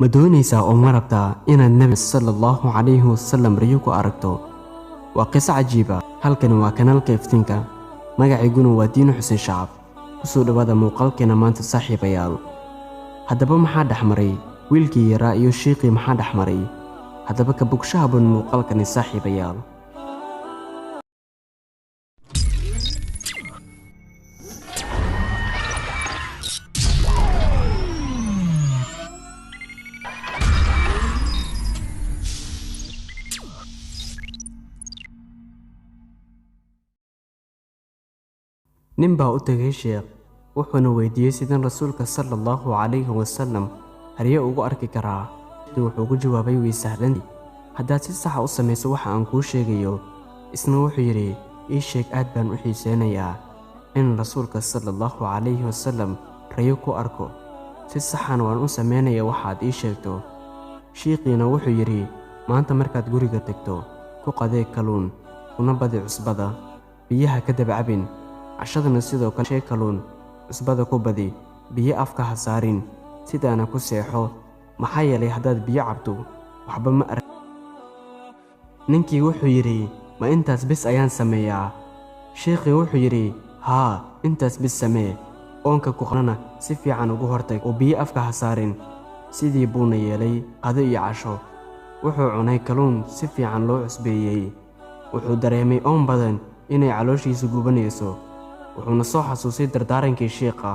ma doonaysaa oo ma rabtaa inaad nabi sallallahu calayhi wasallam riyo ku aragto? waa qiso cajiib ah. halkani waa kanaalka iftiinka, magacayguna waa diini xuseen shacab. kusoo dhawaada muuqaalkeena maanta saaxiibayaal. haddaba maxaa dhexmaray wiilkii yaraa iyo sheekii? maxaa dhexmaray? haddaba ka bogshaha bun muuqaalkani saaxiibayaal. nin baa u tagay sheekh, wuxuuna weydiiyey sidaan rasuulka sallallahu calayhi wasallam riyo ugu arki karaa. wuxuu ku jawaabay, way sahlan haddaad si sax u samayso waxa aan kuu sheegayo. isna wuxuu yidhi, ii sheeg, aad baan u xiiseynayaa in rasuulka sallallahu calayhi wasallam riyo ku arko. si saxan waan u samaynaya waxaad ii sheegto. shiiqiina wuxuu yidhi, maanta markaad guriga tagto ku qadee kalluun, kuna badi cusbada, biyaha ka daba cabin. cashadana sidoo kale shee kalluun, cusbada ku badi, biyo afka ha saarin, sidaana ku seexo. maxaa yeelay haddaad biyo cabto waxba ma arag. ninkii wuxuu yidhi, ma intaas bis ayaan sameeyaa? sheekhii wuxuu yidhi, haa, intaas bis samee. oonka ku qanana si fiican ugu hortag oo biyo afka ha saarin. sidii buuna yeelay qado iyo casho. wuxuu cunay kalluun si fiican loo cusbeeyey. wuxuu dareemay oon badan inay calooshiisu gubanayso. wuxuuna soo xasuusay dardaarankii sheekha.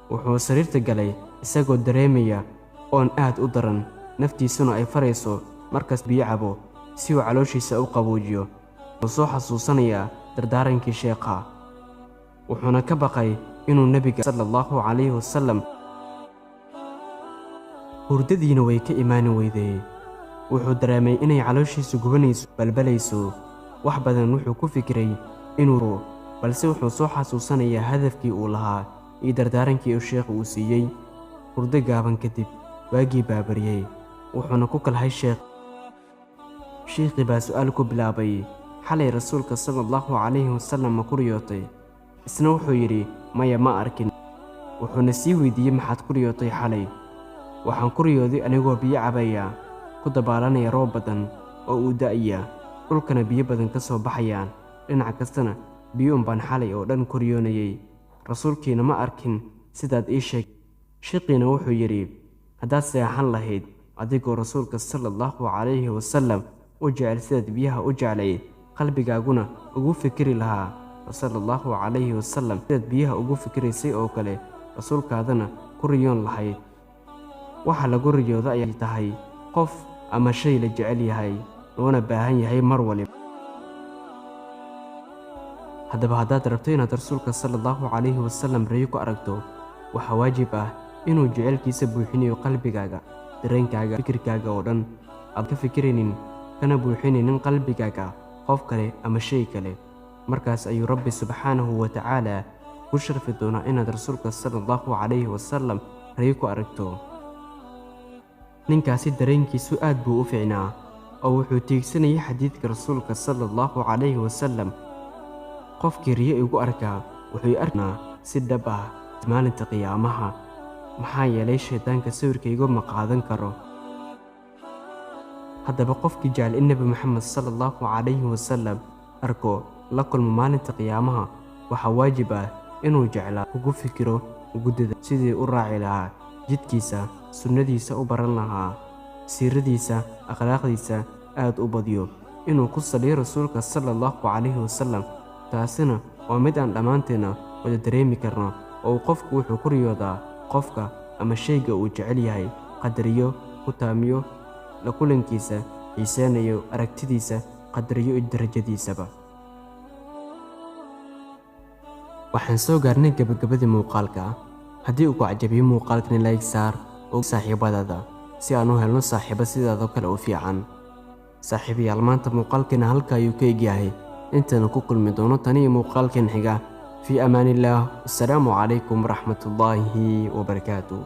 wuxuu sariirta galay isagoo dareemaya oon aad u daran, naftiisuna ay farayso markaas biyo cabo si uu calooshiisa u qaboojiyo. wuxuu soo xasuusanayaa dardaarankii sheekha. wuxuuna ka baqay inuu nebiga sallallahu calayhi wasallam hurdadiina way ka imaani weyday. wuxuu dareemay inay calooshiisu gubanayso, balbalayso. wax badan wuxuu ku fikiray inuu balse wuxuu soo xasuusanayaa hadafkii uu lahaa iyo dardaarankii uu sheekhu uu siiyey. hurdo gaaban kadib waagii baa baryey, wuxuuna ku kalhay sheekhii baa su'aal ku bilaabay, xalay rasuulka sallallahu calayhi wasallam ma ku riyootay? isna wuxuu yidhi, maya, ma arkin. wuxuuna sii weydiiyey, maxaad ku riyootay xalay? waxaan ku riyooday anigoo biyo cabaya, ku dabaalanaya roob badan oo uu da'aya, dhulkana biyo badan ka soo baxayaan, dhinac kastana biyo baan xalay oo dhan ku riyoonayay. rasuulkiina ma arkin sidaad ii sheeg. sheekhiina wuxuu yidhi, haddaad seexan lahayd adigoo rasuulka sallallahu calayhi wasallam u jecel sidaad biyaha u jeclay, qalbigaaguna ugu fikiri lahaa sallallahu calayhi wasallam sidaad biyaha ugu fikiraysay oo kale, rasuulkaadana ku riyoon lahayd. waxa lagu riyooda ayay tahay qof ama shay la jecel yahay, loona baahan yahay mar waliba. haddaba haddaad rabto inaad rasuulka sallallahu calayhi wasallam riyo ku aragto, waxaa waajib ah inuu jecelkiisa buuxinayo qalbigaaga, dareenkaaga, fikirkaaga oo dhan. aad ka fikiraynin kana buuxinaynin qalbigaaga qof kale ama shay kale. markaas ayuu rabbi subxaanahu wa tacaala ku sharfi doonaa inaad rasuulka sallallahu calayhi wasallam riyo ku aragto. ninkaasi dareenkiisu aad buu u fiicnaa oo wuxuu tiigsanayay xadiidka rasuulka sallallahu calayhi wasallam. qofkii riyo igu arkaa wuxuu arkaa si dhab ah maalinta qiyaamaha, maxaa yeelay shaydaanka sawirkaygu ma qaadan karo. haddaba qofkii jecel in nebi moxamed sallallahu calayhi wasallam arko la kulmo maalinta qiyaamaha, waxaa waajib ah inuu jeclaa, ugu fikiro, ugu dada sidii u raaci lahaa jidkiisa, sunnadiisa u baran lahaa, siiradiisa, akhlaaqdiisa aad u badiyo, inuu ku saliyo rasuulka sallallahu calayhi wasallam. taasina waa mid aan dhammaanteena wada dareemi karno. oo qofku wuxuu ku riyoodaa qofka ama shayga uu jecel yahay, qadariyo, ku taamiyo la kulankiisa, xiiseynayo aragtidiisa, qadariyo darajadiisaba. waxaan soo gaarnay gabagabadii muuqaalka. haddii uu ku cajabiyo muuqaalkani like saar oo saaxiibadaada, si aan u helno saaxiibo sidaadoo kale u fiican. saaxiibayaal, maanta muuqaalkeena halka ayuu ka egyahay. intaanu ku kulmi doono taniyo muuqaalkeen xiga. في أمان الله. والسلام عليكم ورحمة الله وبركاته.